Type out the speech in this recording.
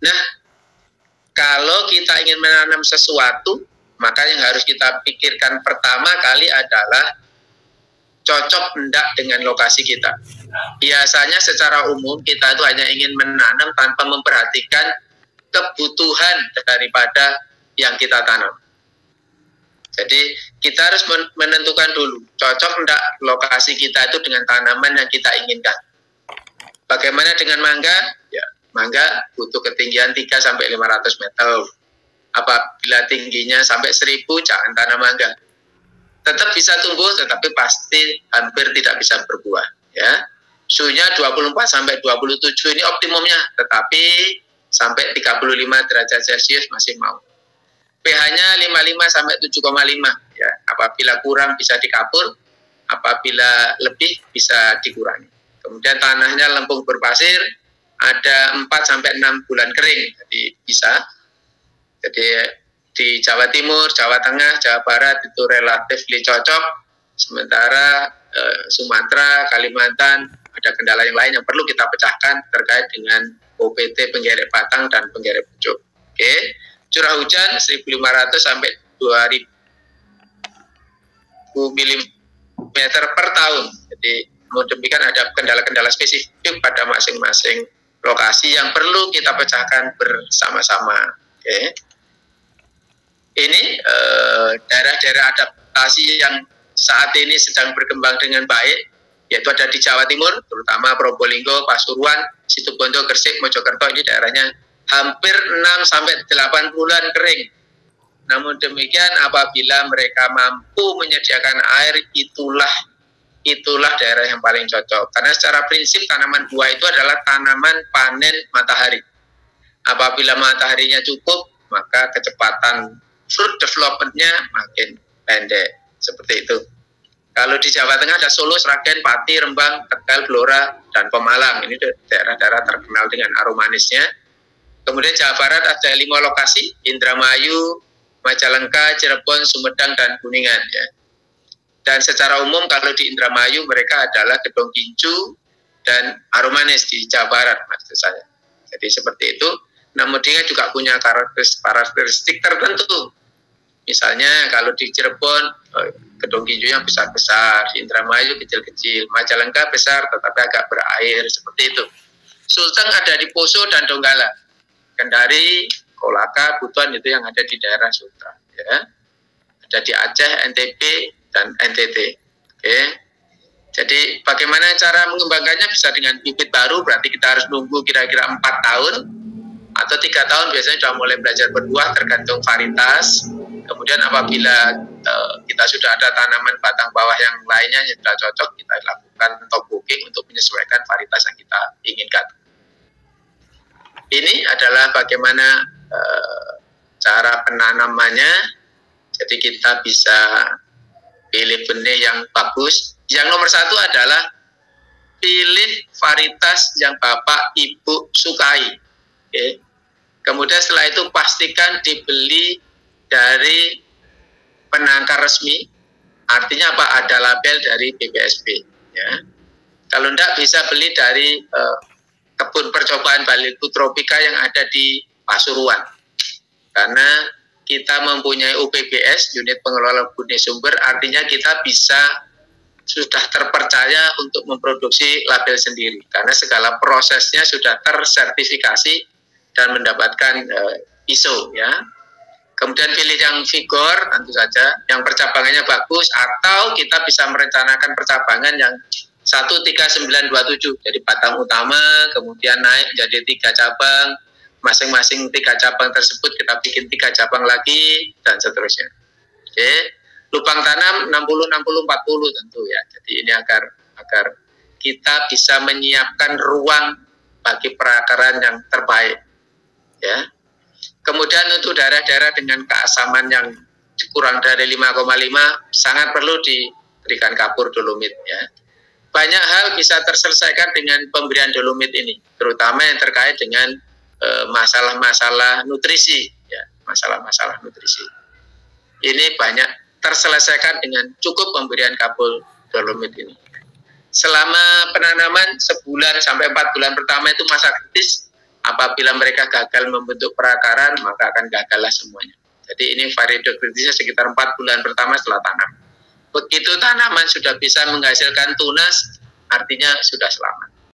Nah, kalau kita ingin menanam sesuatu, maka yang harus kita pikirkan pertama kali adalah cocok enggak dengan lokasi kita. Biasanya secara umum kita itu hanya ingin menanam tanpa memperhatikan kebutuhan daripada yang kita tanam. Jadi kita harus menentukan dulu cocok enggak lokasi kita itu dengan tanaman yang kita inginkan. Bagaimana dengan mangga? Ya, mangga butuh ketinggian 3-500 meter. Apabila tingginya sampai 1000, jangan tanam mangga. Tetap bisa tumbuh, tetapi pasti hampir tidak bisa berbuah. Ya, suhunya 24-27 ini optimumnya, tetapi sampai 35 derajat Celcius masih mau. pH-nya 55-7,5. Ya, apabila kurang bisa dikapur, apabila lebih bisa dikurangi. Kemudian tanahnya lempung berpasir, ada 4-6 bulan kering, jadi bisa. Jadi di Jawa Timur, Jawa Tengah, Jawa Barat itu relatif cocok. Sementara Sumatera, Kalimantan ada kendala yang lain yang perlu kita pecahkan terkait dengan OPT penggeret batang dan penggeret pucuk. Oke, curah hujan 1.500 sampai 2.000 mm per tahun. Jadi demikian ada kendala-kendala spesifik pada masing-masing lokasi yang perlu kita pecahkan bersama-sama. Oke. Ini daerah-daerah adaptasi yang saat ini sedang berkembang dengan baik, yaitu ada di Jawa Timur, terutama Probolinggo, Pasuruan, Situbondo, Gresik, Mojokerto. Ini daerahnya hampir 6-8 bulan kering. Namun demikian apabila mereka mampu menyediakan air, itulah daerah yang paling cocok. Karena secara prinsip tanaman buah itu adalah tanaman panen matahari. Apabila mataharinya cukup, maka kecepatan fruit development-nya makin pendek. Seperti itu. Kalau di Jawa Tengah ada Solo, Sragen, Pati, Rembang, Tegal, Blora, dan Pemalang. Ini daerah-daerah terkenal dengan aroma manisnya. Kemudian Jawa Barat ada 5 lokasi, Indramayu, Majalengka, Cirebon, Sumedang, dan Kuningan. Ya. Dan secara umum kalau di Indramayu mereka adalah gedong gincu dan aromanis di Jawa Barat, maksud saya. Jadi seperti itu. Namun dia juga punya karakteristik tertentu. Misalnya kalau di Cirebon gedong gincunya besar-besar, di Indramayu kecil-kecil, Majalengka besar tetapi agak berair, seperti itu. Sulteng ada di Poso dan Donggala. Kendari, Kolaka, Butuan itu yang ada di daerah Sutra. Ya. Ada di Aceh, NTB, dan NTT. Oke. Jadi bagaimana cara mengembangkannya? Bisa dengan bibit baru, berarti kita harus nunggu kira-kira 4 tahun atau 3 tahun biasanya sudah mulai belajar berbuah, tergantung varietas. Kemudian apabila kita sudah ada tanaman batang bawah yang lainnya yang sudah cocok, kita lakukan top booking untuk menyesuaikan varietas yang kita inginkan. Ini adalah bagaimana cara penanamannya. Jadi kita bisa pilih benih yang bagus. Yang nomor 1 adalah pilih varietas yang Bapak Ibu sukai. Oke. Kemudian setelah itu pastikan dibeli dari penangkar resmi. Artinya apa? Ada label dari BPSB. Ya. Kalau enggak bisa beli dari kebun percobaan Baliku Tropika yang ada di Pasuruan. Karena kita mempunyai UPBS, unit pengelola benih sumber, artinya kita bisa sudah terpercaya untuk memproduksi label sendiri. Karena segala prosesnya sudah tersertifikasi dan mendapatkan ISO. Ya. Kemudian pilih yang vigor, tentu saja, yang percabangannya bagus, atau kita bisa merencanakan percabangan yang 13927, jadi batang utama, kemudian naik menjadi 3 cabang, masing-masing 3 cabang tersebut kita bikin 3 cabang lagi, dan seterusnya. Oke, lubang tanam 60-60-40 tentu ya. Jadi ini agar kita bisa menyiapkan ruang bagi perakaran yang terbaik. Ya. Kemudian untuk daerah-daerah dengan keasaman yang kurang dari 5,5 sangat perlu diberikan kapur dolomit ya. Banyak hal bisa terselesaikan dengan pemberian dolomit ini, terutama yang terkait dengan masalah-masalah nutrisi ya, masalah-masalah nutrisi. Ini banyak terselesaikan dengan cukup pemberian kapur dolomit ini. Selama penanaman sebulan sampai 4 bulan pertama itu masa kritis. Apabila mereka gagal membentuk perakaran, maka akan gagallah semuanya. Jadi ini periode kritisnya sekitar 4 bulan pertama setelah tanam. Begitu tanaman sudah bisa menghasilkan tunas, artinya sudah selamat.